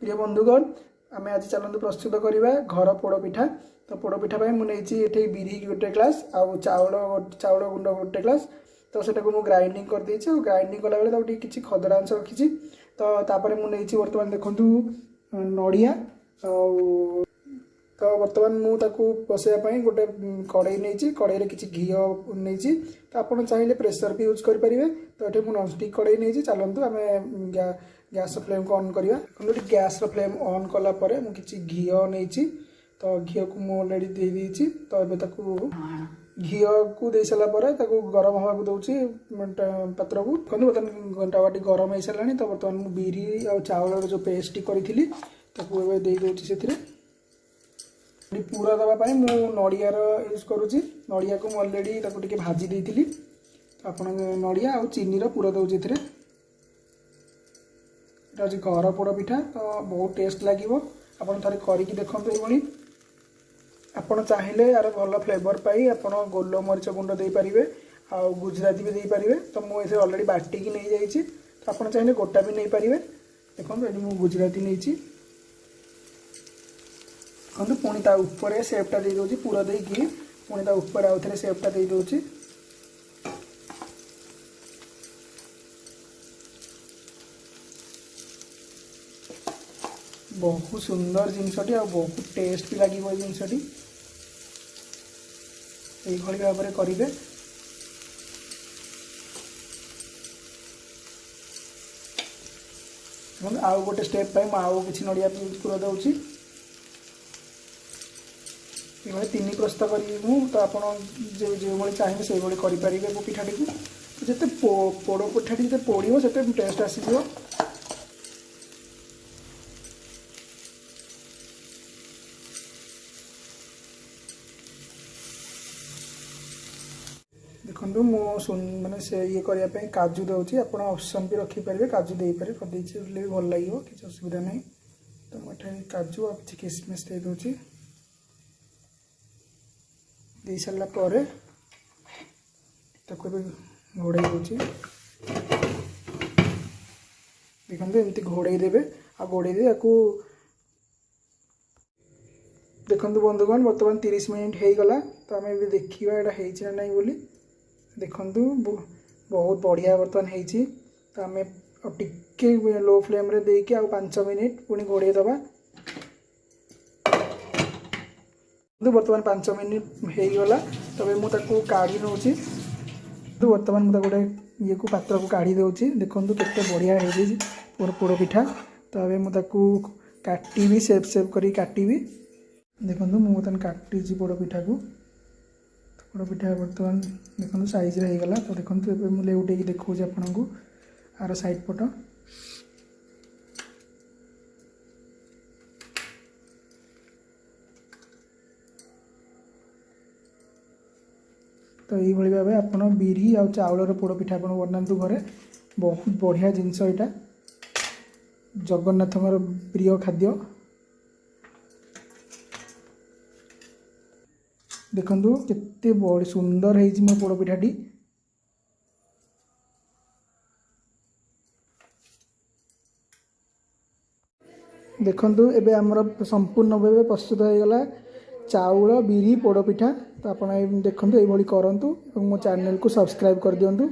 प्रिय बंधुगण आम आज चलते प्रस्तुत करवा घर पोड़पिठा। तो पोड़पिठा मुझे ये बिरी गोटे ग्लास आउ चाउल गुंड गोटे ग्लास। तो सेटा को ग्राइंडिंग कर देछि और ग्राइंडिंग कला बेले किसी खदरा अंश रखी। तो तापर मुझे बर्तमान देखु नड़िया तो बर्तमान मुझे बसैया गोटे कड़े नहीं कड़े किसी घी नहीं। तो आप चाहिए प्रेसर भी यूज करेंगे। तो ये मुझे नॉनस्टिक कड़े नहीं चलतु आम गैस फ्लेम को ऑन करवा। गैस फ्लेम ऑन कला मुझे किसी घी नहीं। तो घी को मुझे अलरेडी दे देछि। तो घी को दे सारापर गरम हवा दूसरी पात्र को कहते बर्तमान टावाटी गरम हो सारा। तो बर्तमान मुझे बिरी आ चाउल जो पेस्ट करी दे दूसरी से पूरा दवापाई मु नड़ियार यूज करुँची। नड़िया को मुझे अलरेडी टे भाजी देती। तो आप नड़िया आ चीनी पूरा दूसरी ये हूँ घर पोड़पिठा। तो बहुत टेस्ट लगे आप थे करके देखते ये आपड़ चाहिए यार भल फ्लेवर पाई आप गोलमरीच गुंड दे पारे आ गुजराती भी दे पारे। तो मुझे अलरेडी बाटिक नहीं जाइए। तो आप चाहिए गोटा भी नहीं पारे। देखो ये मुझे गुजराती नहीं कहते पुणी ता ऊपर सेपटा दे दूसरी पूरा देकी पुणी ता ऊपर आउ थे सेपटा दे दूसरी। बहुत सुंदर जिनसटी आ बहुत टेस्ट भी लगे जिनसटी ये भाव में करेंगे। आउ गोटे स्टेप आउ कि नड़िया पूरा दूसरी ये तीन प्रस्तुत करी। तो आप जो चाहिए से करेंगे वो पिठाटी को जिते पोड़ पिठाटी जिते पोड़ से टेस्ट आसीज। देखो माने से ये करने काजू दूसरी आप ऑप्शन भी रखिपारे काजू दे पारे भी भल लगे किसी असुविधा नहीं। तो मुझे काजू आ कि किसमिश दे दूसरी दे सारापर घोड़े दूसरी। देखो एमती घोड़े देवे आ घोड़े दे देखो बंधुगण बर्तमान 30 मिनिट हो गला। तो आम देखा यहाँ ना बोली देखु बहुत बढ़िया बर्तमान हो। तो आम टिके लो फ्लेम रे देके आ 5 मिनिट पुणी घोड़े दबा। बर्तमान 5 मिनिट हो गला। तब मुझे काढ़ी नौ बर्तमान मुझे गोटे ये को पात्र को काढ़ी दूसरी। देखो केते बढ़िया हो पोड़ पिठा। तो अब मुझे काटी सेप सेप कर काटी। देखो मुझे काटी पोड़ पिठा को पोड़ पिठा बर्तमान देखो साइज रे गला। तो देखो मुझे उठे देखा आपन को आर साइड पट। तो ये भाव में आप बिरी आ चाउलर पोड़ पिठा आप बनातु घरे बहुत बढ़िया जिनस यहाँ जगन्नाथ प्रिय खाद्य। देखु केते बड़ सुंदर है मो पोड़ पिठाटी। देखु एबे आमर संपूर्ण भाव प्रस्तुत हो गला चाउल बिरी पोड़ पिठा। तो आप देखो ये करूँ मो चैनल को सब्सक्राइब कर दिंतु।